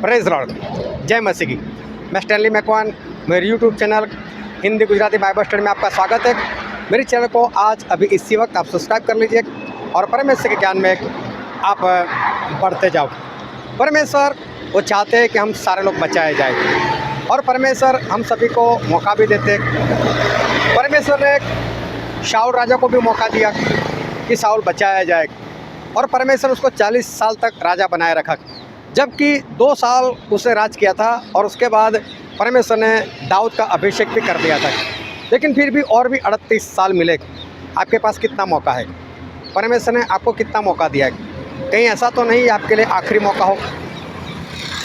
Praise Lord, जय मसीह की। मैं स्टैनली मैकवान, मेरे YouTube channel Hindi Gujarati Bible study में आपका स्वागत है। मेरे चैनल को आज अभी इसी वक्त आप सब्सक्राइब कर लीजिए और परमेश्वर के ज्ञान में आप बढ़ते जाओ। परमेश्वर वो चाहते हैं कि हम सारे लोग बचाए जाए और परमेश्वर हम सभी को मौका भी देते। परमेश्वर ने शाऊल राजा को भी मौका दिया कि शाऊल बचाया जाए और परमेश्वर उसको 40 साल तक राजा बनाए रखा, जबकि 2 साल उसने राज किया था और उसके बाद परमेश्वर ने दाऊद का अभिषेक भी कर दिया था। लेकिन फिर भी और भी 38 साल मिले। आपके पास कितना मौका है? परमेश्वर ने आपको कितना मौका दिया है? कहीं ऐसा तो नहीं आपके लिए आखिरी मौका हो?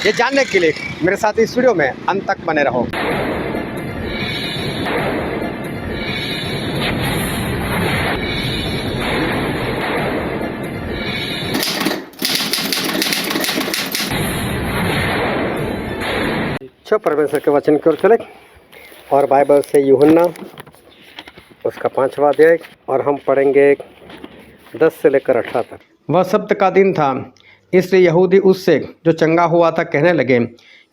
ये जानने के लिए मेरे साथ इस वीडियो में अंत तक बने रहो। परमेश्वर के वचन की ओर चले और बाइबल से यूहन्ना उसका 5वां अध्याय और हम पढ़ेंगे 10 से लेकर 18 तक। वह सब्त का दिन था, इसलिए यहूदी उससे जो चंगा हुआ था कहने लगे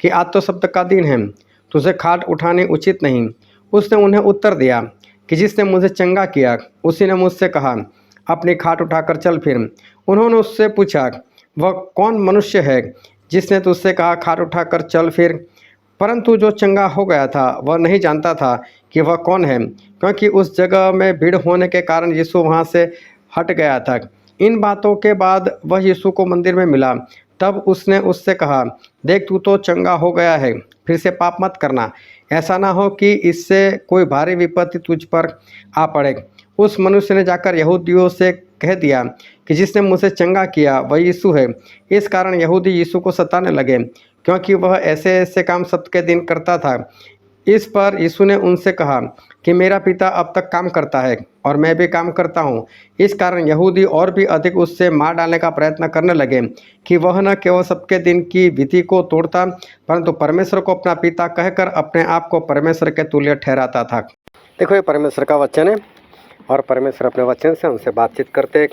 कि आज तो सब्त का दिन है, तुझे खाट उठानी उचित नहीं। उसने उन्हें उत्तर दिया कि जिसने मुझे चंगा किया उसी ने मुझसे कहा, अपनी खाट उठाकर चल फिर। उन्होंने उससे पूछा, वह कौन मनुष्य है जिसने तुझसे कहा खाट उठाकर चल फिर? परंतु जो चंगा हो गया था वह नहीं जानता था कि वह कौन है, क्योंकि उस जगह में भीड़ होने के कारण यीशु वहाँ से हट गया था। इन बातों के बाद वह यीशु को मंदिर में मिला। तब उसने उससे कहा, देख तू तो चंगा हो गया है, फिर से पाप मत करना, ऐसा ना हो कि इससे कोई भारी विपत्ति तुझ पर आ पड़े। उस मनुष्य ने जाकर यहूदियों से कह दिया कि जिसने मुझे चंगा किया वह यीशु है। इस कारण यहूदी यीशु को सताने लगे, क्योंकि वह ऐसे ऐसे काम सब्त के दिन करता था। इस पर यीशु ने उनसे कहा कि मेरा पिता अब तक काम करता है और मैं भी काम करता हूँ। इस कारण यहूदी और भी अधिक उससे मार डालने का प्रयत्न करने लगे कि वह न केवल सब्त के दिन की विधि को तोड़ता, परंतु परमेश्वर को अपना पिता कहकर अपने आप को परमेश्वर के तुल्य ठहराता था। देखो, ये परमेश्वर का वचन है और परमेश्वर अपने वचन से हमसे बातचीत करते।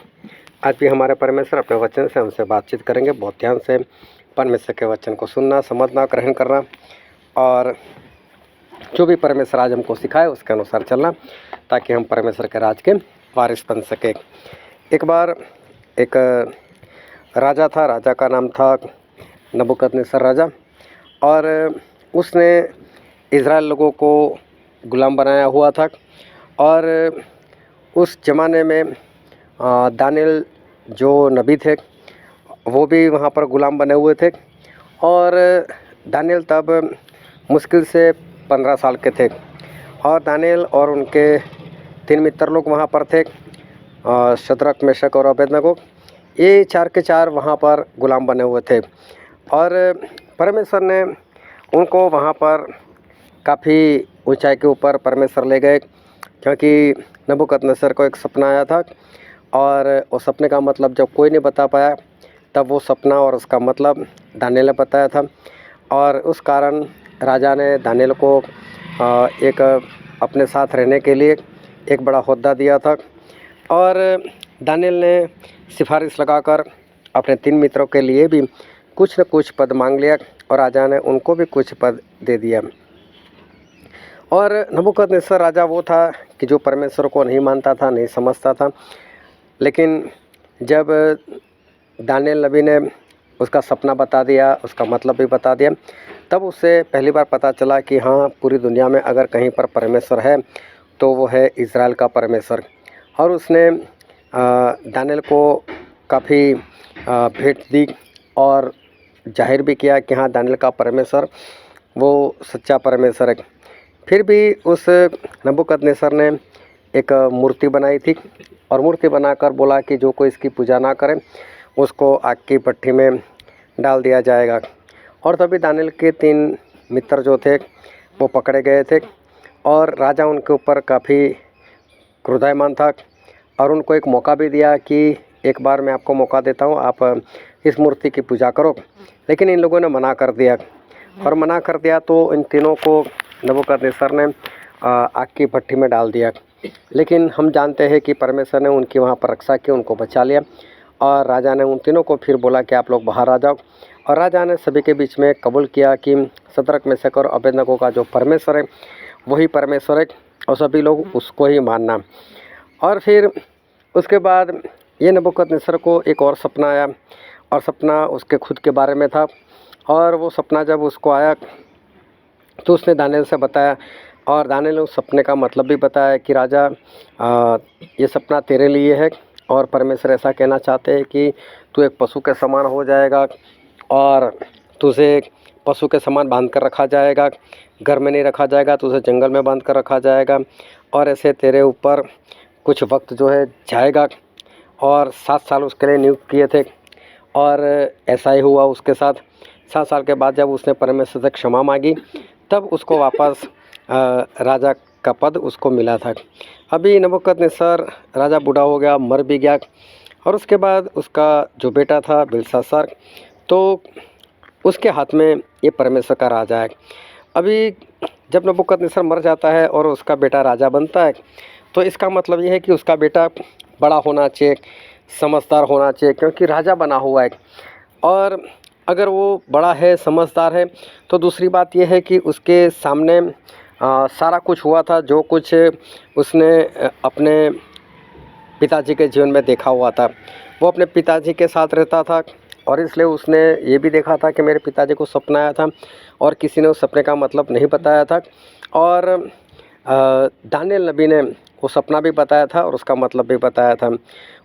आज भी हमारे परमेश्वर अपने वचन से हमसे बातचीत करेंगे। बहुत ध्यान से परमेश्वर के वचन को सुनना, समझना, ग्रहण करना और जो भी परमेश्वर आज हमको सिखाए उसके अनुसार चलना, ताकि हम परमेश्वर के राज के वारिस बन सके। एक बार एक राजा था, राजा का नाम था नबूकदनेस्सर राजा, और उसने इज़राइल लोगों को गुलाम बनाया हुआ था। और उस ज़माने में दानिएल जो नबी थे वो भी वहाँ पर गुलाम बने हुए थे। और दानिएल तब मुश्किल से 15 साल के थे और दानिएल और उनके 3 मित्र लोग वहाँ पर थे, शद्रक, मेशक और अबेदनगो। ये 4 के 4 वहाँ पर गुलाम बने हुए थे और परमेश्वर ने उनको वहाँ पर काफ़ी ऊंचाई के ऊपर परमेश्वर ले गए, क्योंकि नबूकदनेस्सर को एक सपना आया था और उस सपने का मतलब जब कोई नहीं बता पाया तब वो सपना और उसका मतलब दानिएल ने बताया था। और उस कारण राजा ने दानिएल को एक अपने साथ रहने के लिए एक बड़ा ओहदा दिया था और दानिएल ने सिफारिश लगाकर अपने 3 मित्रों के लिए भी कुछ न कुछ पद मांग लिया और राजा ने उनको भी कुछ पद दे दिया। और नबूकदनेस्सर राजा वो था कि जो परमेश्वर को नहीं मानता था, नहीं समझता था। लेकिन जब दानिएल नबी ने उसका सपना बता दिया, उसका मतलब भी बता दिया, तब उसे पहली बार पता चला कि हाँ, पूरी दुनिया में अगर कहीं पर परमेश्वर है तो वो है इज़राइल का परमेश्वर। और उसने दानिएल को काफ़ी भेंट दी और जाहिर भी किया कि हाँ, दानिएल का परमेश्वर वो सच्चा परमेश्वर है। फिर भी उस नबूकदनेस्सर ने एक मूर्ति बनाई थी और मूर्ति बनाकर बोला कि जो कोई इसकी पूजा ना करे उसको आग की भट्ठी में डाल दिया जाएगा। और तभी दानिएल के 3 मित्र जो थे वो पकड़े गए थे और राजा उनके ऊपर काफ़ी क्रोधायमान था और उनको एक मौका भी दिया कि एक बार मैं आपको मौका देता हूँ, आप इस मूर्ति की पूजा करो। लेकिन इन लोगों ने मना कर दिया और मना कर दिया तो इन तीनों को नबूकदनेस्सर ने आग की भट्ठी में डाल दिया। लेकिन हम जानते हैं कि परमेश्वर ने उनकी वहाँ पर रक्षा की, उनको बचा लिया और राजा ने उन तीनों को फिर बोला कि आप लोग बाहर आ जाओ और राजा ने सभी के बीच में कबूल किया कि शद्रक मेशक और अबेदनगो का जो परमेश्वर है वही परमेश्वर है और सभी लोग उसको ही मानना। और फिर उसके बाद ये नबूकदनेस्सर को एक और सपना आया और सपना उसके खुद के बारे में था। और वो सपना जब उसको आया तो उसने दानियेल से बताया और दानियेल ने उस सपने का मतलब भी बताया कि राजा ये सपना तेरे लिए है और परमेश्वर ऐसा कहना चाहते हैं कि तू एक पशु के समान हो जाएगा और तुझे एक पशु के समान बांध कर रखा जाएगा, घर में नहीं रखा जाएगा, तुझे जंगल में बांध कर रखा जाएगा और ऐसे तेरे ऊपर कुछ वक्त जो है जाएगा। और 7 साल उसके लिए नियुक्त किए थे और ऐसा ही हुआ उसके साथ। 7 साल के बाद जब उसने परमेश्वर से क्षमा मांगी तब उसको वापस राजा का पद उसको मिला था। अभी नबूकदनेस्सर राजा बूढ़ा हो गया, मर भी गया और उसके बाद उसका जो बेटा था बेलशास्सर, तो उसके हाथ में ये परमेश्वर का राजा है। अभी जब नबूकदनेस्सर मर जाता है और उसका बेटा राजा बनता है तो इसका मतलब ये है कि उसका बेटा बड़ा होना चाहिए, समझदार होना चाहिए, क्योंकि राजा बना हुआ है। और अगर वो बड़ा है, समझदार है, तो दूसरी बात यह है कि उसके सामने सारा कुछ हुआ था जो कुछ उसने अपने पिताजी के जीवन में देखा हुआ था। वो अपने पिताजी के साथ रहता था और इसलिए उसने ये भी देखा था कि मेरे पिताजी को सपना आया था और किसी ने उस सपने का मतलब नहीं बताया था। और दानियेल नबी ने वो सपना भी बताया था और उसका मतलब भी बताया था।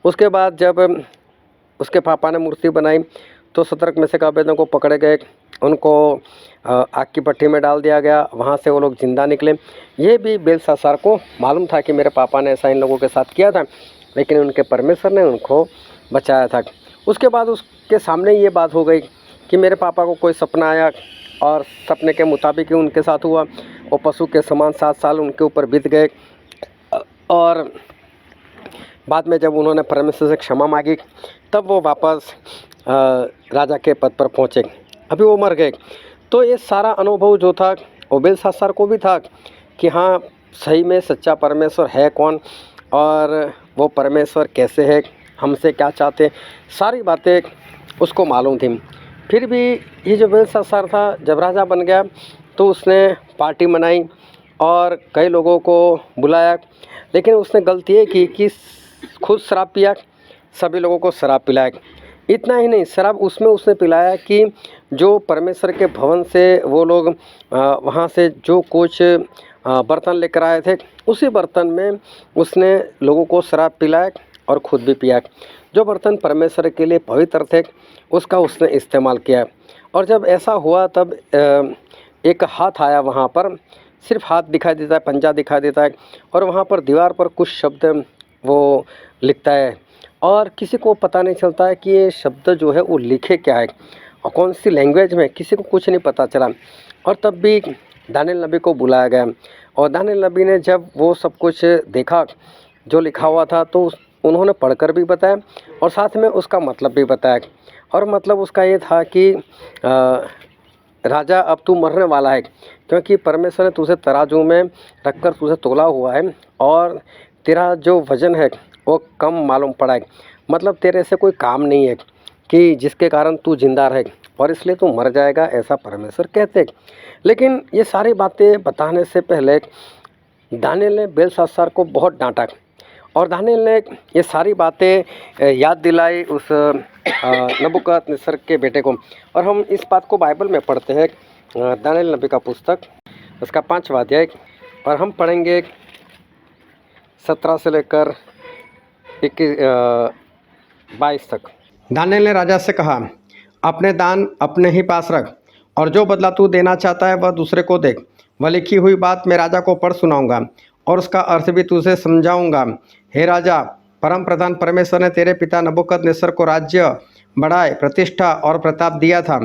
उसके बाद जब उसके पापा ने मूर्ति बनाई तो शद्रक मेशक अबेदनगो को पकड़े गए, उनको आग की भट्टी में डाल दिया गया, वहाँ से वो लोग जिंदा निकले। ये भी बेलशास्सर को मालूम था कि मेरे पापा ने ऐसा इन लोगों के साथ किया था, लेकिन उनके परमेश्वर ने उनको बचाया था। उसके बाद उसके सामने ये बात हो गई कि मेरे पापा को कोई सपना आया और सपने के मुताबिक ही उनके साथ हुआ। वो पशु के समान 7 साल उनके ऊपर बीत गए और बाद में जब उन्होंने परमेश्वर से क्षमा मांगी तब वो वापस राजा के पद पर पहुँचे। अभी वो मर गए। तो ये सारा अनुभव जो था वो बेलशास्सर को भी था कि हाँ, सही में सच्चा परमेश्वर है कौन और वो परमेश्वर कैसे है, हमसे क्या चाहते, सारी बातें उसको मालूम थी। फिर भी ये जो बेलशास्सर था जब राजा बन गया तो उसने पार्टी मनाई और कई लोगों को बुलाया, लेकिन उसने गलती ये की कि खुद शराब पिया, सभी लोगों को शराब पिलाया। इतना ही नहीं, शराब उसमें उसने पिलाया कि जो परमेश्वर के भवन से वो लोग वहाँ से जो कुछ बर्तन लेकर आए थे उसी बर्तन में उसने लोगों को शराब पिलाया और खुद भी पिया। जो बर्तन परमेश्वर के लिए पवित्र थे उसका उसने इस्तेमाल किया। और जब ऐसा हुआ तब एक हाथ आया, वहाँ पर सिर्फ हाथ दिखाई देता है, पंजा दिखाई देता है और वहाँ पर दीवार पर कुछ शब्द वो लिखता है और किसी को पता नहीं चलता है कि ये शब्द जो है वो लिखे क्या है और कौन सी लैंग्वेज में, किसी को कुछ नहीं पता चला। और तब भी दानियेल नबी को बुलाया गया और दानियेल नबी ने जब वो सब कुछ देखा जो लिखा हुआ था तो उन्होंने पढ़कर भी बताया और साथ में उसका मतलब भी बताया। और मतलब उसका ये था कि राजा अब तू मरने वाला है, क्योंकि परमेश्वर ने तुझे तराजू में रखकर तुझे तोला हुआ है और तेरा जो वज़न है वो कम मालूम पड़ा है। मतलब तेरे से कोई काम नहीं है कि जिसके कारण तू जिंदा रहे और इसलिए तू मर जाएगा, ऐसा परमेश्वर कहते हैं। लेकिन ये सारी बातें बताने से पहले दानियेल ने बेलशास्सर को बहुत डांटा और दानियेल ने ये सारी बातें याद दिलाई उस नबूकदनेस्सर के बेटे को। और हम इस बात को बाइबल में पढ़ते हैं, दानियेल नबी का पुस्तक उसका 5वां अध्याय, और हम पढ़ेंगे 17 से लेकर 22 तक। दानियेल ने राजा से कहा, अपने दान अपने ही पास रख और जो बदला तू देना चाहता है वह दूसरे को दे। वह लिखी हुई बात मैं राजा को पढ़ सुनाऊंगा और उसका अर्थ भी तुझे समझाऊंगा। हे राजा, परम प्रधान परमेश्वर ने तेरे पिता नबूकदनेस्सर को राज्य, बड़ाई, प्रतिष्ठा और प्रताप दिया था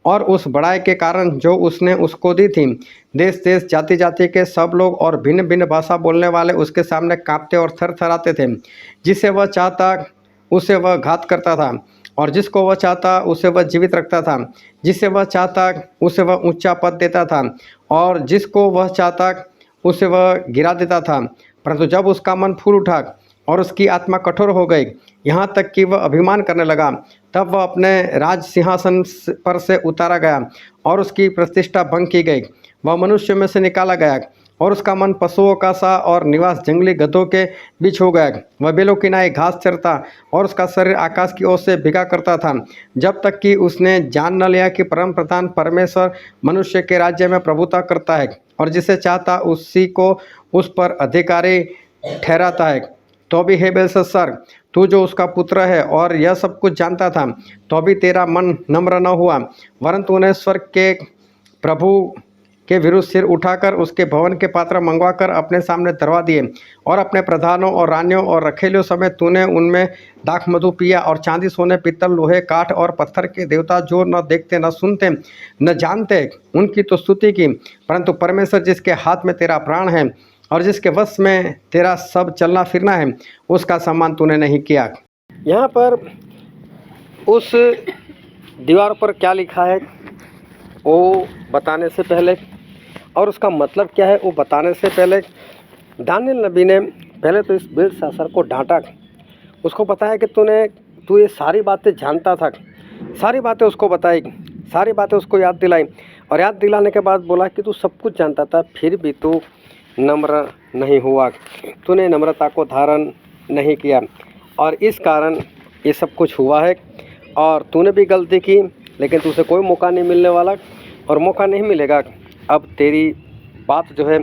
और उस बड़ाई के कारण जो उसने उसको दी थी, देश देश जाति जाति के सब लोग और भिन्न भिन्न भाषा बोलने वाले उसके सामने कांपते और थरथराते थे। जिसे वह चाहता उसे वह घात करता था और जिसको वह चाहता उसे वह जीवित रखता था। जिसे वह चाहता उसे वह ऊंचा पद देता था और जिसको वह चाहता उसे वह गिरा देता था। परंतु जब उसका मन फूल उठा और उसकी आत्मा कठोर हो गई, यहाँ तक कि वह अभिमान करने लगा। तब वह अपने राज सिंहासन पर से उतारा गया और उसकी प्रतिष्ठा भंग की गई। वह मनुष्य में से निकाला गया और उसका मन पशुओं का सा और निवास जंगली गधों के बीच हो गया। वह बेलों किनारे घास चरता और उसका शरीर आकाश की ओर से भिगा करता था, जब तक कि उसने जान न लिया कि परम प्रधान परमेश्वर मनुष्य के राज्य में प्रभुता करता है और जिसे चाहता उसी को उस पर अधिकारी ठहराता है। तो भी हे बेलशस्सर, तू जो उसका पुत्र है और यह सब कुछ जानता था, तो भी तेरा मन नम्र न हुआ, वरन तूने स्वर्ग के प्रभु के विरुद्ध सिर उठाकर उसके भवन के पात्र मंगवाकर अपने सामने धरवा दिए और अपने प्रधानों और रानियों और रखेलियों समेत तूने उनमें दाख मधु पिया और चांदी सोने पित्तल लोहे काठ और पत्थर के देवता जो न देखते न सुनते न जानते उनकी तो स्तुति की, परंतु परमेश्वर जिसके हाथ में तेरा प्राण है और जिसके वश में तेरा सब चलना फिरना है, उसका सम्मान तूने नहीं किया। यहाँ पर उस दीवार पर क्या लिखा है वो बताने से पहले और उसका मतलब क्या है वो बताने से पहले दानिएल नबी ने पहले तो इस बेलशस्सर को डांटा। उसको बताया कि तू ये सारी बातें जानता था, सारी बातें उसको बताई, सारी बातें उसको याद दिलाई और याद दिलाने के बाद बोला कि तू सब कुछ जानता था, फिर भी तू नम्र नहीं हुआ, तूने नम्रता को धारण नहीं किया और इस कारण ये सब कुछ हुआ है। और तूने भी गलती की, लेकिन तुझे कोई मौका नहीं मिलने वाला और मौका नहीं मिलेगा। अब तेरी बात जो है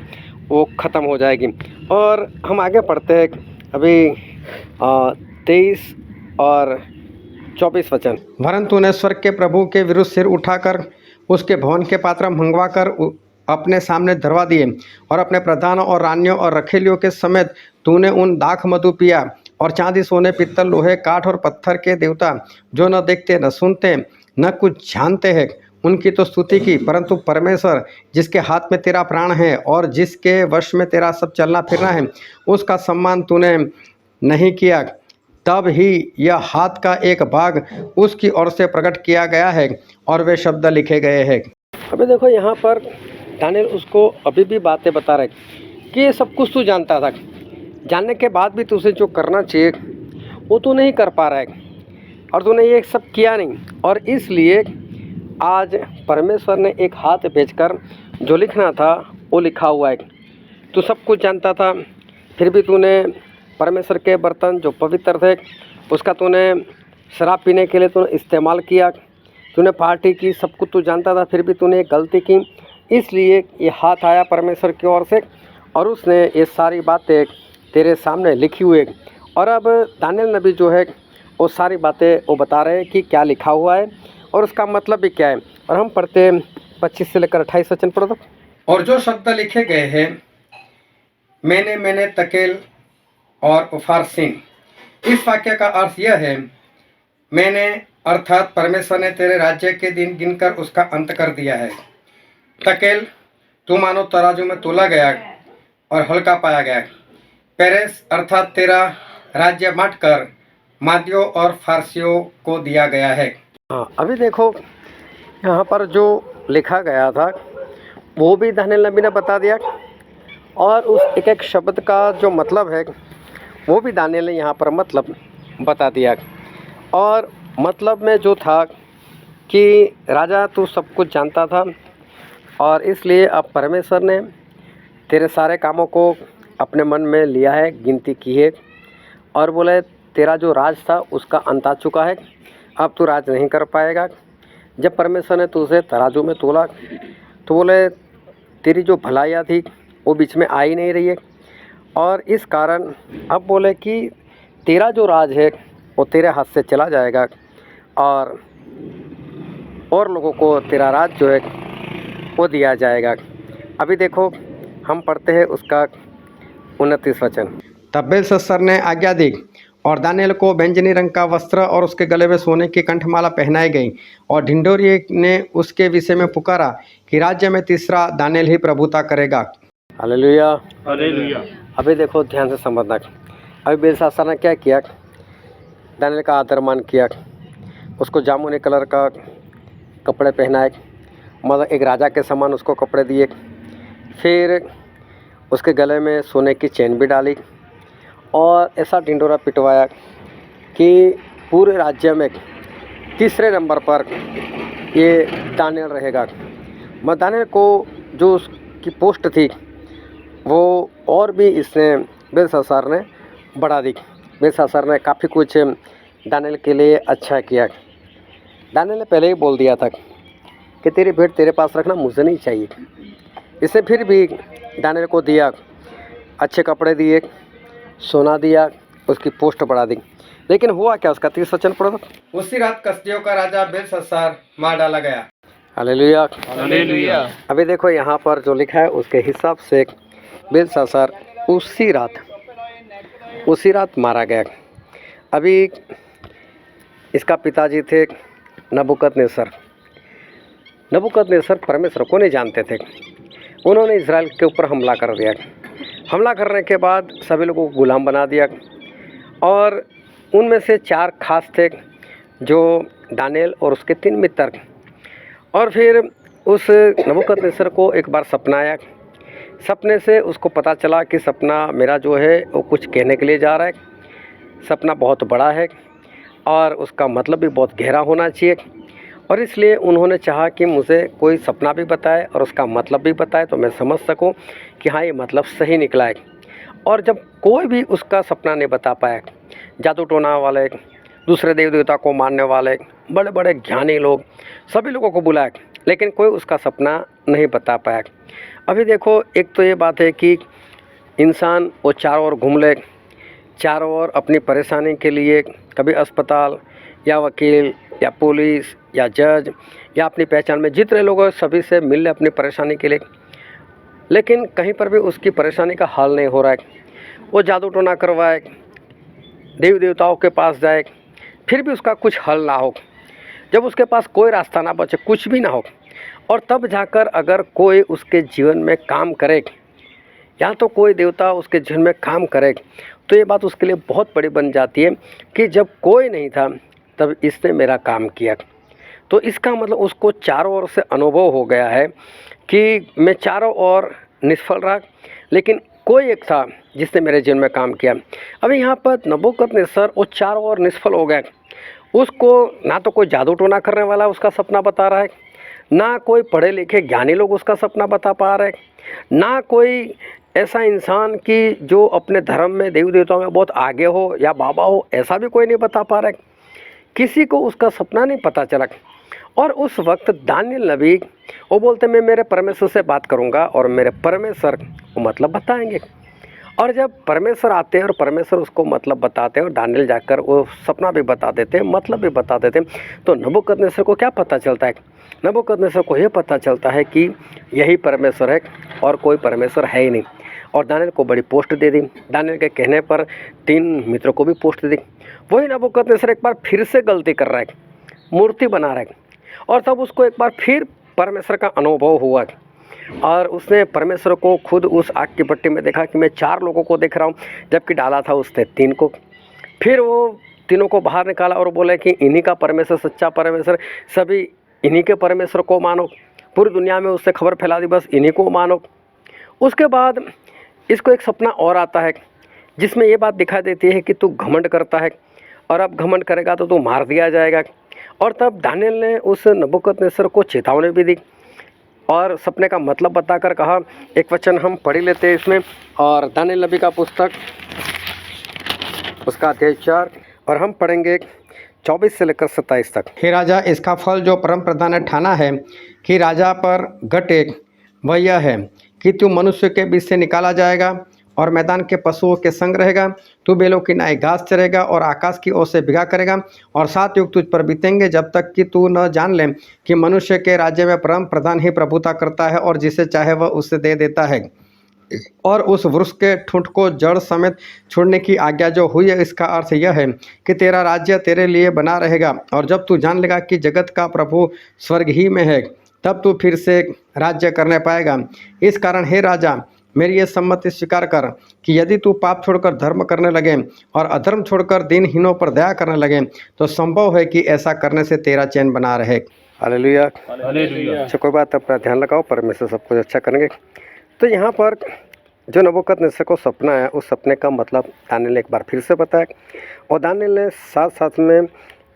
वो ख़त्म हो जाएगी। और हम आगे पढ़ते हैं अभी 23 और 24 वचन। वरन तूने स्वर्ग के प्रभु के विरुद्ध सिर उठाकर उसके भवन के पात्र मंगवा कर अपने सामने धरवा दिए और अपने प्रधानों और रानियों और रखेलियों के समेत तूने उन दाख मधु पिया और चांदी सोने पित्तल लोहे काठ और पत्थर के देवता जो न देखते न सुनते न कुछ जानते हैं उनकी तो स्तुति की, परंतु परमेश्वर जिसके हाथ में तेरा प्राण है और जिसके वश में तेरा सब चलना फिरना है, उसका सम्मान तूने नहीं किया। तब ही यह हाथ का एक भाग उसकी ओर से प्रकट किया गया है और वे शब्द लिखे गए हैं। अभी देखो यहाँ पर दानिएल उसको अभी भी बातें बता रहे कि ये सब कुछ तू जानता था, जानने के बाद भी तुझे जो करना चाहिए वो तू नहीं कर पा रहा है और तूने ये सब किया नहीं। और इसलिए आज परमेश्वर ने एक हाथ भेजकर जो लिखना था वो लिखा हुआ है। तू सब कुछ जानता था, फिर भी तूने परमेश्वर के बर्तन जो पवित्र थे उसका तूने शराब पीने के लिए तूने इस्तेमाल किया, तूने पार्टी की, सब कुछ तू जानता था, फिर भी तूने एक गलती की। इसलिए ये हाथ आया परमेश्वर की ओर से और उसने ये सारी बातें तेरे सामने लिखी हुई है। और अब दानिएल नबी जो है वो सारी बातें वो बता रहे हैं कि क्या लिखा हुआ है और उसका मतलब भी क्या है। और हम पढ़ते हैं 25 से लेकर 28 वचन पढ़ो तो। और जो शब्द लिखे गए हैं मैंने तकेल और उफारसीन, इस वाक्य का अर्थ यह है, मैंने अर्थात परमेश्वर ने तेरे राज्य के दिन गिनकर उसका अंत कर दिया है। तकेल, तू मानो तराजू में तोला गया और हल्का पाया गया। पेरेस अर्थात तेरा राज्य बांटकर मादियों और फारसियों को दिया गया है। हाँ, अभी देखो यहाँ पर जो लिखा गया था वो भी दानिएल नबी ने बता दिया और उस एक एक शब्द का जो मतलब है वो भी दानिएल ने यहाँ पर मतलब बता दिया। और मतलब में जो था कि राजा तू सब कुछ जानता था और इसलिए अब परमेश्वर ने तेरे सारे कामों को अपने मन में लिया है, गिनती की है और बोले तेरा जो राज था उसका अंत आ चुका है, अब तू राज नहीं कर पाएगा। जब परमेश्वर ने तुझे तराजू में तोला तो बोले तेरी जो भलाइयाँ थी वो बीच में आ ही नहीं रही है और इस कारण अब बोले कि तेरा जो राज है वो तेरे हाथ से चला जाएगा और लोगों को तेरा राज जो है वो दिया जाएगा। अभी देखो हम पढ़ते हैं उसका 29 वचन। तब बेलशस्सर ने आज्ञा दी और दानिएल को बैंजनी रंग का वस्त्र और उसके गले में सोने की कंठमाला पहनाई गई और ढिंढोरी ने उसके विषय में पुकारा कि राज्य में तीसरा दानिएल ही प्रभुता करेगा। Hallelujah, hallelujah. अभी देखो ध्यान से समझना। अभी बेलशस्सर ने क्या किया, दानिएल का आदर मान किया, उसको जामुनी कलर का कपड़े पहनाए, मतलब एक राजा के समान उसको कपड़े दिए, फिर उसके गले में सोने की चेन भी डाली और ऐसा ढिंढोरा पिटवाया कि पूरे राज्य में तीसरे नंबर पर ये दानियल रहेगा। दानियल को जो उसकी पोस्ट थी वो और भी इसने बेलशास्सर ने बढ़ा दी। बेलशास्सर ने काफ़ी कुछ दानियल के लिए अच्छा किया। दानियल ने पहले ही बोल दिया था कि तेरी भेंट तेरे पास रखना, मुझे नहीं चाहिए। इसे फिर भी दानियल को दिया, अच्छे कपड़े दिए, सोना दिया, उसकी पोस्ट बढ़ा दी। लेकिन हुआ क्या, उसका 30 वचन पढ़ो। उसी रात कसदियों का राजा बेलशास्सर मार डाला गया। Hallelujah, hallelujah. अभी देखो यहाँ पर जो लिखा है उसके हिसाब से बेलशास्सर उसी रात मारा गया। अभी इसका पिताजी थे नबूकदनेस्सर। नबूकदनेस्सर परमेश्वर को नहीं जानते थे। उन्होंने इजराइल के ऊपर हमला कर दिया। हमला करने के बाद सभी लोगों को गुलाम बना दिया और उनमें से 4 खास थे, जो दानियल और उसके 3 मित्र। और फिर उस नबूकदनेस्सर को एक बार सपना आया। सपने से उसको पता चला कि सपना मेरा जो है वो कुछ कहने के लिए जा रहा है। सपना बहुत बड़ा है और उसका मतलब भी बहुत गहरा होना चाहिए, और इसलिए उन्होंने चाहा कि मुझे कोई सपना भी बताए और उसका मतलब भी बताए तो मैं समझ सकूं कि हाँ ये मतलब सही निकला है। और जब कोई भी उसका सपना नहीं बता पाया, जादू टोना वाले, दूसरे देव देवता को मानने वाले, बड़े बड़े ज्ञानी लोग, सभी लोगों को बुलाया, लेकिन कोई उसका सपना नहीं बता पाया। अभी देखो, एक तो ये बात है कि इंसान वो चारों ओर घूम ले, चारों ओर अपनी परेशानी के लिए कभी अस्पताल या वकील या पुलिस या जज या अपनी पहचान में जितने लोग हैं सभी से मिल ले अपनी परेशानी के लिए, लेकिन कहीं पर भी उसकी परेशानी का हल नहीं हो रहा है। वो जादू टोना करवाए, देवी देवताओं के पास जाए, फिर भी उसका कुछ हल ना हो। जब उसके पास कोई रास्ता ना बचे, कुछ भी ना हो, और तब जाकर अगर कोई उसके जीवन में काम करे या तो कोई देवता उसके जीवन में काम करे, तो ये बात उसके लिए बहुत बड़ी बन जाती है कि जब कोई नहीं था तब इसने मेरा काम किया। तो इसका मतलब उसको चारों ओर से अनुभव हो गया है कि मैं चारों ओर निष्फल रहा, लेकिन कोई एक था जिसने मेरे जीवन में काम किया। अभी यहाँ पर नबूकदनेस्सर वो चारों ओर निष्फल हो गए। उसको ना तो कोई जादू टोना करने वाला उसका सपना बता रहा है, ना कोई पढ़े लिखे ज्ञानी लोग उसका सपना बता पा रहे, ना कोई ऐसा इंसान कि जो अपने धर्म में देवी देवताओं में बहुत आगे हो या बाबा हो, ऐसा भी कोई नहीं बता पा रहा। किसी को उसका सपना नहीं पता चला। और उस वक्त दानियल नबी वो बोलते मैं मेरे परमेश्वर से बात करूंगा और मेरे परमेश्वर वो मतलब बताएंगे। और जब परमेश्वर आते हैं और परमेश्वर उसको मतलब बताते हैं और दानियल जाकर वो सपना भी बता देते हैं, मतलब भी बता देते हैं, तो नबूकदनेस्सर को क्या पता चलता है? नबूकदनेस्सर को ये पता चलता है कि यही परमेश्वर है और कोई परमेश्वर है ही नहीं। और दानियल को बड़ी पोस्ट दे दी। दानियल के कहने पर 3 मित्रों को भी पोस्ट दे दी। वही नबूकदनेस्सर एक बार फिर से गलती कर रहा है, मूर्ति बना रहा है, और तब उसको एक बार फिर परमेश्वर का अनुभव हुआ और उसने परमेश्वर को खुद उस आग की भट्टी में देखा कि मैं 4 लोगों को देख रहा हूँ, जबकि डाला था उसने 3 को। फिर वो तीनों को बाहर निकाला और बोला कि इन्हीं का परमेश्वर सच्चा परमेश्वर, सभी इन्हीं के परमेश्वर को मानो, पूरी दुनिया में उससे खबर फैला दी, बस इन्हीं को मानो। उसके बाद इसको एक सपना और आता है जिसमें ये बात दिखाई देती है कि तू घमंड करता है और अब घमंड करेगा तो तू मार दिया जाएगा। और तब दानियल ने उस नबूकदनेस्सर को चेतावनी भी दी और सपने का मतलब बताकर कहा। एक वचन हम पढ़ लेते हैं इसमें, और दानियल नबी का पुस्तक उसका अध्याय 4 और हम पढ़ेंगे 24 से लेकर 27 तक। हे राजा, इसका फल जो परम प्रधान ने ठाना है कि राजा पर घटे वह यह है कि तू मनुष्य के बीच से निकाला जाएगा और मैदान के पशुओं के संग रहेगा। तू बेलों की नाई घास चरेगा और आकाश की ओर से भिगा करेगा, और 7 युग तुझ पर बीतेंगे जब तक कि तू न जान ले कि मनुष्य के राज्य में परम प्रधान ही प्रभुता करता है और जिसे चाहे वह उससे दे देता है। और उस वृक्ष के ठूंठ को जड़ समेत छोड़ने की आज्ञा जो हुई है, इसका अर्थ यह है कि तेरा राज्य तेरे लिए बना रहेगा, और जब तू जान लेगा कि जगत का प्रभु स्वर्ग ही में है, तब तू फिर से राज्य करने पाएगा। इस कारण हे राजा, मेरी ये सम्मति स्वीकार कर कि यदि तू पाप छोड़कर धर्म करने लगे और अधर्म छोड़कर दीनहीनों पर दया करने लगे, तो संभव है कि ऐसा करने से तेरा चैन बना रहे। Hallelujah, hallelujah. अच्छा, कोई बात अपना ध्यान लगाओ, परमेश्वर सब कुछ अच्छा करेंगे। तो यहाँ पर जो नबूकदनेस्सर को सपना है उस सपने का मतलब दानियेल ने एक बार फिर से बताया और दानियेल ने साथ साथ में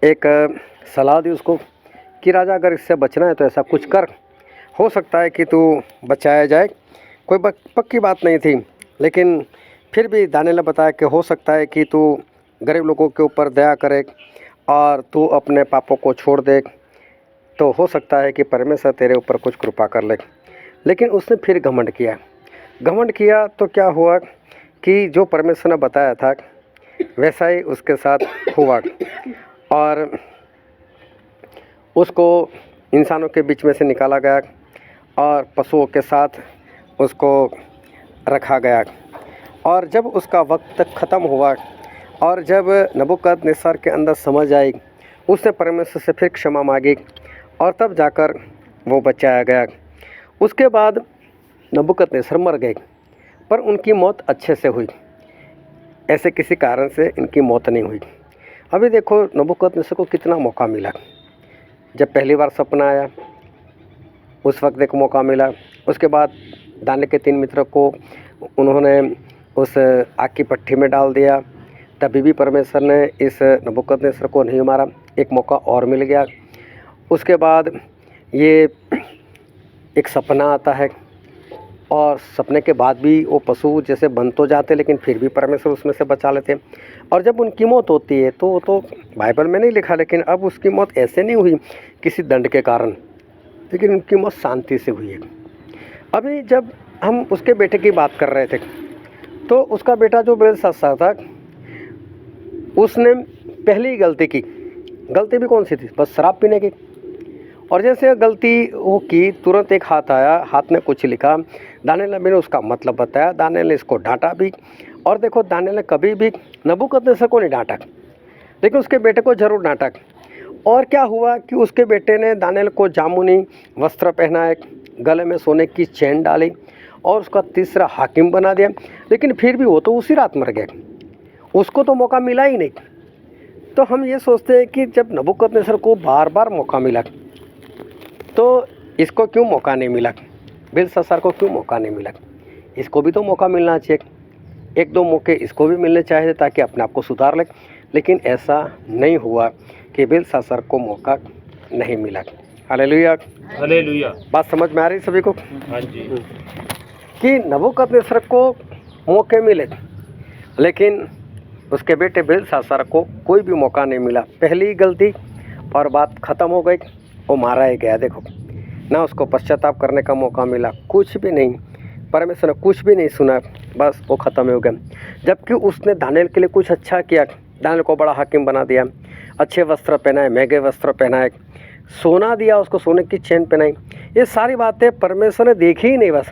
एक सलाह दी उसको कि राजा अगर इससे बचना है तो ऐसा कुछ कर, हो सकता है कि तू बचाया जाए। कोई पक्की बात नहीं थी, लेकिन फिर भी दानियेल ने बताया कि हो सकता है कि तू गरीब लोगों के ऊपर दया करे और तू अपने पापों को छोड़ दे, तो हो सकता है कि परमेश्वर तेरे ऊपर कुछ कृपा कर ले। लेकिन उसने फिर घमंड किया तो क्या हुआ कि जो परमेश्वर ने बताया था वैसा ही उसके साथ हुआ और उसको इंसानों के बीच में से निकाला गया और पशुओं के साथ उसको रखा गया। और जब उसका वक्त ख़त्म हुआ और जब नबूकदनेस्सर के अंदर समझ आई, उसने परमेश्वर से फिर क्षमा मांगी और तब जाकर वो बचाया गया। उसके बाद नबूकदनेस्सर मर गए, पर उनकी मौत अच्छे से हुई, ऐसे किसी कारण से इनकी मौत नहीं हुई। अभी देखो नबूकदनेस्सर को कितना मौका मिला। जब पहली बार सपना आया उस वक्त एक मौका मिला, उसके बाद दानियेल के 3 मित्रों को उन्होंने उस आग की भट्ठी में डाल दिया, तभी भी परमेश्वर ने इस नबूकदनेस्सर को नहीं मारा, एक मौका और मिल गया। उसके बाद ये एक सपना आता है और सपने के बाद भी वो पशु जैसे बन तो जाते, लेकिन फिर भी परमेश्वर उसमें से बचा लेते। और जब उनकी मौत होती है तो वो तो बाइबल में नहीं लिखा, लेकिन अब उसकी मौत ऐसे नहीं हुई किसी दंड के कारण, लेकिन उनकी मौत शांति से हुई है। अभी जब हम उसके बेटे की बात कर रहे थे तो उसका बेटा जो बेलशास्सर था, उसने पहली गलती की। गलती भी कौन सी थी? बस शराब पीने की। और जैसे गलती वो की, तुरंत एक हाथ आया, हाथ में कुछ लिखा। दानियेल नबी ने उसका मतलब बताया, दानियेल ने इसको डांटा भी। और देखो दानियेल ने कभी भी नबूकदनेस्सर को नहीं डांटा, लेकिन उसके बेटे को जरूर डांटा। और क्या हुआ कि उसके बेटे ने दानियेल को जामुनी वस्त्र पहनाए, गले में सोने की चेन डाली और उसका तीसरा हाकिम बना दिया। लेकिन फिर भी वो तो उसी रात मर गया, उसको तो मौका मिला ही नहीं। तो हम ये सोचते हैं कि जब नबूकदनेस्सर को बार बार मौका मिला तो इसको क्यों मौका नहीं मिला, बेलशास्सर को क्यों मौका नहीं मिला? इसको भी तो मौका मिलना चाहिए, 1-2 मौके इसको भी मिलने चाहिए ताकि अपने आप को सुधार ले। लेकिन ऐसा नहीं हुआ कि बेलशास्सर को मौका नहीं मिला। Hallelujah, hallelujah. बात समझ में आ रही सभी को? हाँ जी। कि नबूकदनेस्सर को मौके मिले, लेकिन उसके बेटे बेलशास्सर को कोई भी मौका नहीं मिला। पहली गलती और बात ख़त्म हो गई, वो मारा ही गया। देखो ना उसको पश्चाताप करने का मौका मिला, कुछ भी नहीं, परमेश्वर ने कुछ भी नहीं सुना, बस वो ख़त्म हो गया। जबकि उसने दानियेल के लिए कुछ अच्छा किया, दानियेल को बड़ा हाकिम बना दिया, अच्छे वस्त्र पहनाए, महंगे वस्त्र पहनाए, सोना दिया उसको, सोने की चेन पहनाई। ये सारी बातें परमेश्वर ने देखी ही नहीं, बस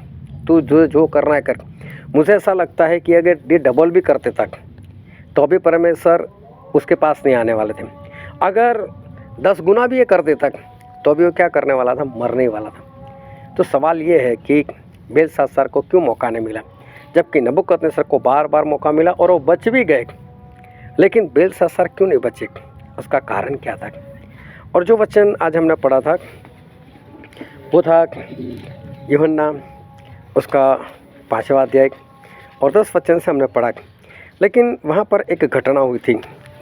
तू जो करना है कर। मुझे ऐसा लगता है कि अगर ये डबल भी करते तक तो भी परमेश्वर उसके पास नहीं आने वाले थे। अगर 10 गुना भी ये कर देता तो भी वो क्या करने वाला था? मरने वाला था। तो सवाल ये है कि बेलशास्सर को क्यों मौका नहीं मिला, जबकि नबूकदनेस्सर को बार बार मौका मिला और वो बच भी गए, लेकिन बेलशास्सर क्यों नहीं बचे? उसका कारण क्या था? और जो वचन आज हमने पढ़ा था वो था यूहन्ना उसका 5वां अध्याय और 10 वचन से हमने पढ़ा। लेकिन वहाँ पर एक घटना हुई थी।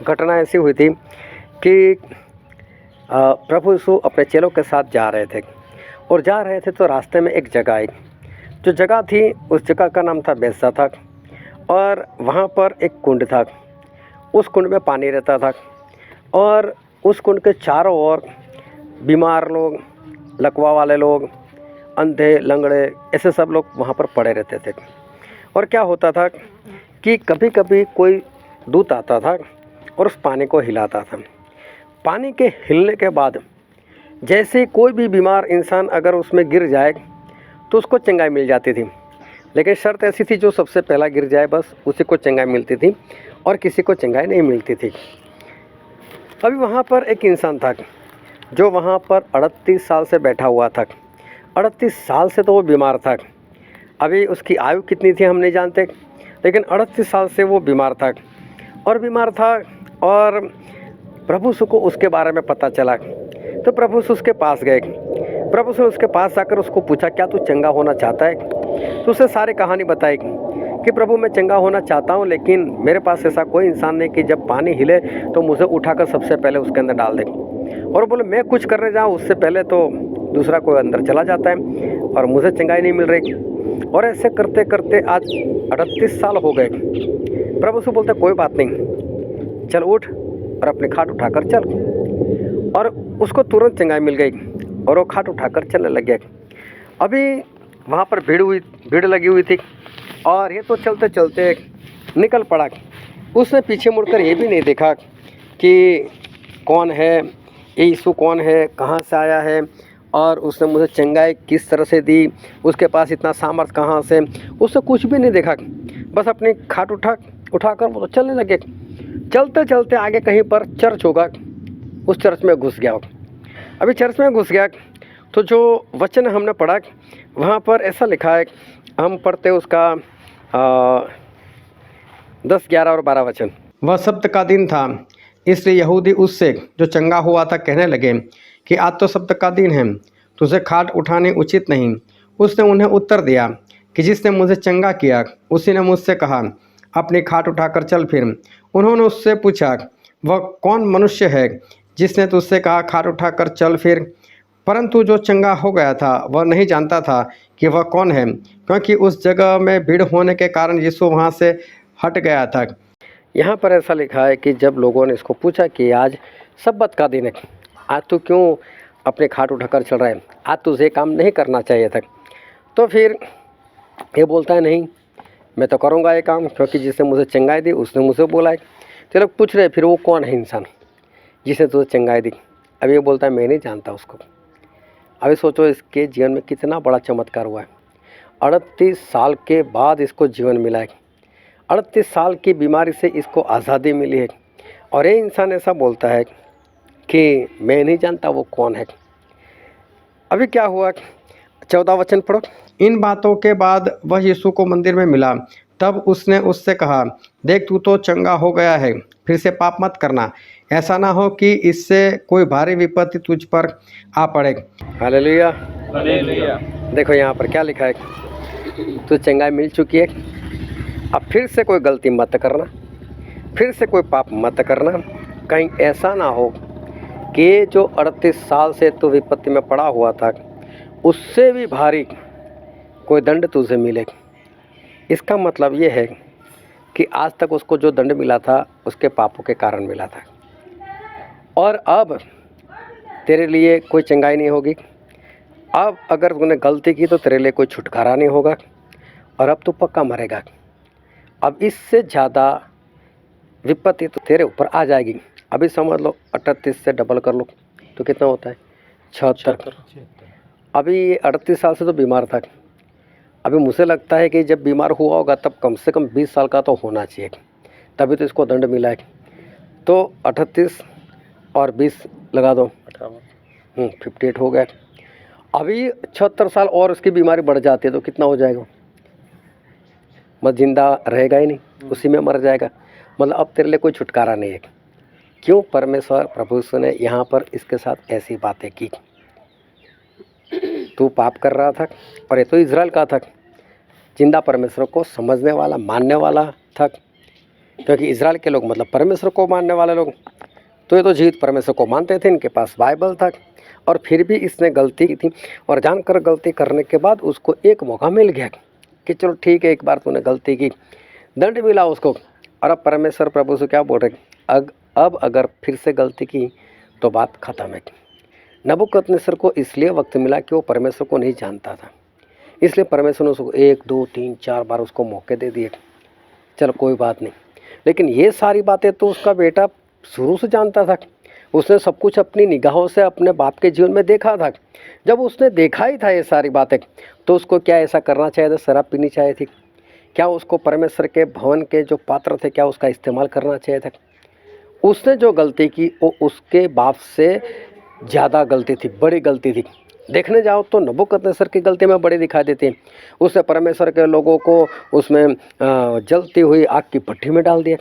घटना ऐसी हुई थी कि प्रभु यीशु अपने चेलों के साथ जा रहे थे और जा रहे थे तो रास्ते में एक जगह आई। जो जगह थी उस जगह का नाम था बैतसैदा था और वहाँ पर एक कुंड था। उस कुंड में पानी रहता था और उस कुंड के चारों ओर बीमार लोग, लकवा वाले लोग, अंधे, लंगड़े, ऐसे सब लोग वहाँ पर पड़े रहते थे। और क्या होता था कि कभी कभी कोई दूत आता था और उस पानी को हिलाता था। पानी के हिलने के बाद जैसे कोई भी बीमार इंसान अगर उसमें गिर जाए तो उसको चंगाई मिल जाती थी, लेकिन शर्त ऐसी थी जो सबसे पहला गिर जाए बस उसी को चंगाई मिलती थी और किसी को चंगाई नहीं मिलती थी। अभी वहाँ पर एक इंसान था जो वहाँ पर 38 साल से बैठा हुआ था। 38 साल से तो वो बीमार था। अभी उसकी आयु कितनी थी हम नहीं जानते, लेकिन 38 साल से वो बीमार था और प्रभु यीशु को उसके बारे में पता चला तो प्रभु यीशु उसके पास गए। प्रभु यीशु उसके पास जाकर उसको पूछा, क्या तू चंगा होना चाहता है? तो उसे सारी कहानी बताई कि प्रभु मैं चंगा होना चाहता हूँ, लेकिन मेरे पास ऐसा कोई इंसान नहीं कि जब पानी हिले तो मुझे उठाकर सबसे पहले उसके अंदर डाल दे। और बोले मैं कुछ करने जाऊँ उससे पहले तो दूसरा कोई अंदर चला जाता है और मुझे चंगाई नहीं मिल रही। और ऐसे करते करते आज 38 साल हो गए। प्रभु से बोलते कोई बात नहीं, चल उठ और अपनी खाट उठाकर चल। और उसको तुरंत चंगाई मिल गई और वो खाट उठाकर चलने लग गया। अभी वहाँ पर भीड़ लगी हुई थी और ये तो चलते चलते निकल पड़ा। उसने पीछे मुड़कर ये भी नहीं देखा कि कौन है ये, यीशु कौन है, कहाँ से आया है और उसने मुझे चंगाई किस तरह से दी, उसके पास इतना सामर्थ्य कहाँ से, उसने कुछ भी नहीं देखा। बस अपनी खाट उठाकर वो तो चलने लगे। चलते चलते आगे कहीं पर चर्च होगा, उस चर्च में घुस गया। अभी चर्च में घुस गया तो जो वचन हमने पढ़ा वहाँ पर ऐसा लिखा है, हम पढ़ते उसका 10, 11 और 12 वचन। वह सब्त का दिन था, इसलिए यहूदी उससे जो चंगा हुआ था कहने लगे कि आज तो सब्त का दिन है, तुझे खाट उठाने उचित नहीं। उसने उन्हें उत्तर दिया कि जिसने मुझे चंगा किया उसी ने मुझसे कहा अपनी खाट उठाकर चल फिर। उन्होंने उससे पूछा वह कौन मनुष्य है जिसने तुझसे कहा खाट उठाकर चल फिर। परंतु जो चंगा हो गया था वह नहीं जानता था कि वह कौन है, क्योंकि उस जगह में भीड़ होने के कारण यीशु वहाँ से हट गया था। यहाँ पर ऐसा लिखा है कि जब लोगों ने इसको पूछा कि आज सब्बत का दिन है, आज तू क्यों अपने खाट उठाकर चल रहा है, आज तुझे काम नहीं करना चाहिए था। तो फिर ये बोलता है नहीं, मैं तो करूँगा ये काम, क्योंकि जिसने मुझे चंगाई दी उसने मुझे बोला है। तो लोग पूछ रहे फिर वो कौन है इंसान जिसने तुझे चंगाई दी। अब ये बोलता है मैं नहीं जानता उसको। अभी सोचो इसके जीवन में कितना बड़ा चमत्कार हुआ है। 38 साल के बाद इसको जीवन मिला है, 38 साल की बीमारी से इसको आज़ादी मिली है और ये इंसान ऐसा बोलता है कि मैं नहीं जानता वो कौन है। अभी क्या हुआ, 14 वचन पढ़ो। इन बातों के बाद वह यीशु को मंदिर में मिला, तब उसने उससे कहा देख तू तो चंगा हो गया है, फिर से पाप मत करना, ऐसा ना हो कि इससे कोई भारी विपत्ति तुझ पर आ पड़े। Hallelujah, hallelujah. देखो यहाँ पर क्या लिखा है, तू चंगाई मिल चुकी है, अब फिर से कोई गलती मत करना, फिर से कोई पाप मत करना, कहीं ऐसा ना हो कि जो 38 साल से तू विपत्ति में पड़ा हुआ था उससे भी भारी कोई दंड तुझे मिले। इसका मतलब ये है कि आज तक उसको जो दंड मिला था उसके पापों के कारण मिला था और अब तेरे लिए कोई चंगाई नहीं होगी। अब अगर तूने गलती की तो तेरे लिए कोई छुटकारा नहीं होगा और अब तू पक्का मरेगा। अब इससे ज़्यादा विपत्ति तो तेरे ऊपर आ जाएगी। अभी समझ लो 38 से डबल कर लो तो कितना होता है, 76। अभी ये 38 साल से तो बीमार था। अभी मुझे लगता है कि जब बीमार हुआ होगा तब कम से कम 20 साल का तो होना चाहिए, तभी तो इसको दंड मिला है। तो 38 और 20 लगा दो, 58 हो गया। अभी 76 साल और उसकी बीमारी बढ़ जाती है तो कितना हो जाएगा, मत जिंदा रहेगा ही नहीं, उसी में मर जाएगा। मतलब अब तेरे लिए कोई छुटकारा नहीं है। क्यों? परमेश्वर प्रभु यीशु ने यहाँ पर इसके साथ ऐसी बातें की। तू पाप कर रहा था और ये तो इज़राइल का था, जिंदा परमेश्वर को समझने वाला मानने वाला था, क्योंकि इज़राइल के लोग मतलब परमेश्वर को मानने वाले लोग। तो ये तो जीवित परमेश्वर को मानते थे, इनके पास बाइबल था। और फिर भी इसने गलती की थी और जानकर गलती करने के बाद उसको एक मौका मिल गया कि चलो ठीक है, एक बार तूने गलती की, दंड मिला उसको। और अब परमेश्वर प्रभु से क्या बोल रहे, अब अगर फिर से गलती की तो बात ख़त्म है। नबूकदनेस्सर को इसलिए वक्त मिला कि वो परमेश्वर को नहीं जानता था, इसलिए परमेश्वर ने उसको 1, 2, 3, 4 बार उसको मौके दे दिए। चलो कोई बात नहीं, लेकिन ये सारी बातें तो उसका बेटा शुरू से जानता था। उसने सब कुछ अपनी निगाहों से अपने बाप के जीवन में देखा था। जब उसने देखा ही था ये सारी बातें, तो उसको क्या ऐसा करना चाहिए था, शराब पीनी चाहिए थी क्या? उसको परमेश्वर के भवन के जो पात्र थे क्या उसका इस्तेमाल करना चाहिए था? उसने जो गलती की वो उसके बाप से ज़्यादा गलती थी, बड़ी गलती थी। देखने जाओ तो नबूकदनेस्सर की गलती में बड़ी दिखाई देती है। उसने परमेश्वर के लोगों को उसमें जलती हुई आग की भट्टी में डाल दिया।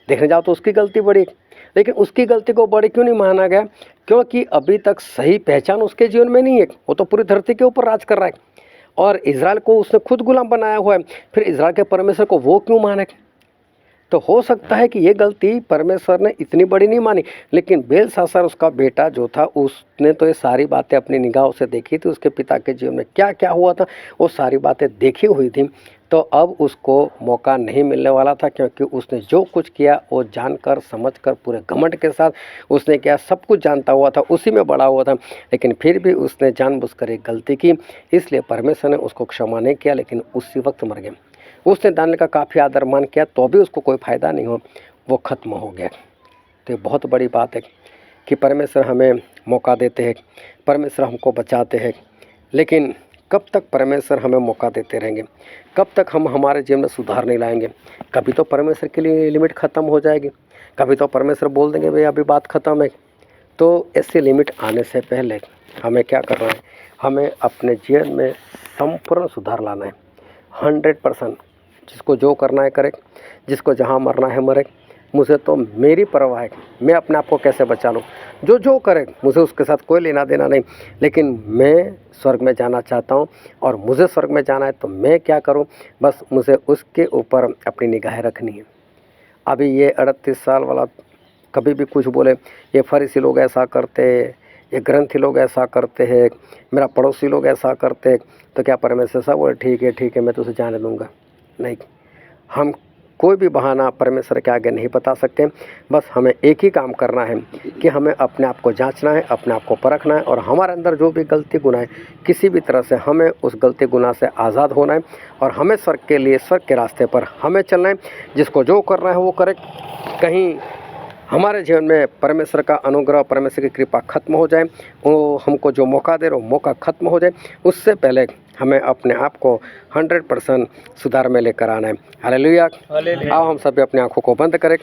देखने जाओ तो उसकी गलती बड़ी, लेकिन उसकी गलती को बड़ी क्यों नहीं माना गया? क्योंकि अभी तक सही पहचान उसके जीवन में नहीं है। वो तो पूरी धरती के ऊपर राज कर रहा है और इज़राइल को उसने खुद गुलाम बनाया हुआ है, फिर इज़राइल के परमेश्वर को वो क्यों माने? तो हो सकता है कि ये गलती परमेश्वर ने इतनी बड़ी नहीं मानी, लेकिन बेलशास्सर उसका बेटा जो था उसने तो ये सारी बातें अपनी निगाहों से देखी थी, उसके पिता के जीवन में क्या क्या हुआ था वो सारी बातें देखी हुई थी। तो अब उसको मौका नहीं मिलने वाला था, क्योंकि उसने जो कुछ किया वो जानकर समझकर पूरे घमंड के साथ उसने किया, सब कुछ जानता हुआ था, उसी में बड़ा हुआ था, लेकिन फिर भी उसने जानबूझकर एक गलती की, इसलिए परमेश्वर ने उसको क्षमा नहीं किया, लेकिन उसी वक्त मर गया। उसने दानियेल का काफ़ी आदर मान किया तो भी उसको कोई फ़ायदा नहीं हो, वो ख़त्म हो गया। तो ये बहुत बड़ी बात है कि परमेश्वर हमें मौका देते हैं, परमेश्वर हमको बचाते हैं, लेकिन कब तक परमेश्वर हमें मौका देते रहेंगे? कब तक हम हमारे जीवन में सुधार नहीं लाएंगे? कभी तो परमेश्वर के लिए लिमिट ख़त्म हो जाएगी, कभी तो परमेश्वर बोल देंगे भाई अभी बात ख़त्म है। तो ऐसी लिमिट आने से पहले हमें क्या करना है? हमें अपने जीवन में संपूर्ण सुधार लाना है, 100%। जिसको जो करना है करे, जिसको जहाँ मरना है मरे, मुझे तो मेरी परवाह है, मैं अपने आप को कैसे बचा लूँ। जो जो करे मुझे उसके साथ कोई लेना देना नहीं, लेकिन मैं स्वर्ग में जाना चाहता हूँ, और मुझे स्वर्ग में जाना है तो मैं क्या करूँ? बस मुझे उसके ऊपर अपनी निगाहें रखनी है। अभी ये 38 साल वाला कभी भी कुछ बोले, ये फरीसी लोग ऐसा करते, ये ग्रंथी लोग ऐसा करते हैं, मेरा पड़ोसी लोग ऐसा करते हैं, तो क्या परमेश्वर साहब बोले ठीक है मैं तुझे जाने दूँगा? नहीं, हम कोई भी बहाना परमेश्वर के आगे नहीं बता सकते। बस हमें एक ही काम करना है कि हमें अपने आप को जांचना है, अपने आप को परखना है, और हमारे अंदर जो भी गलती गुनाह है किसी भी तरह से हमें उस गलती गुनाह से आज़ाद होना है, और हमें स्वर्ग के लिए, स्वर्ग के रास्ते पर हमें चलना है। जिसको जो करना है वो करे, कहीं हमारे जीवन में परमेश्वर का अनुग्रह, परमेश्वर की कृपा खत्म हो जाए, वो हमको जो मौका दे रहे हो मौका खत्म हो जाए, उससे पहले हमें अपने आप को 100% सुधार में लेकर आना है। हालेलुया। आओ हम सभी अपनी आंखों को बंद करें।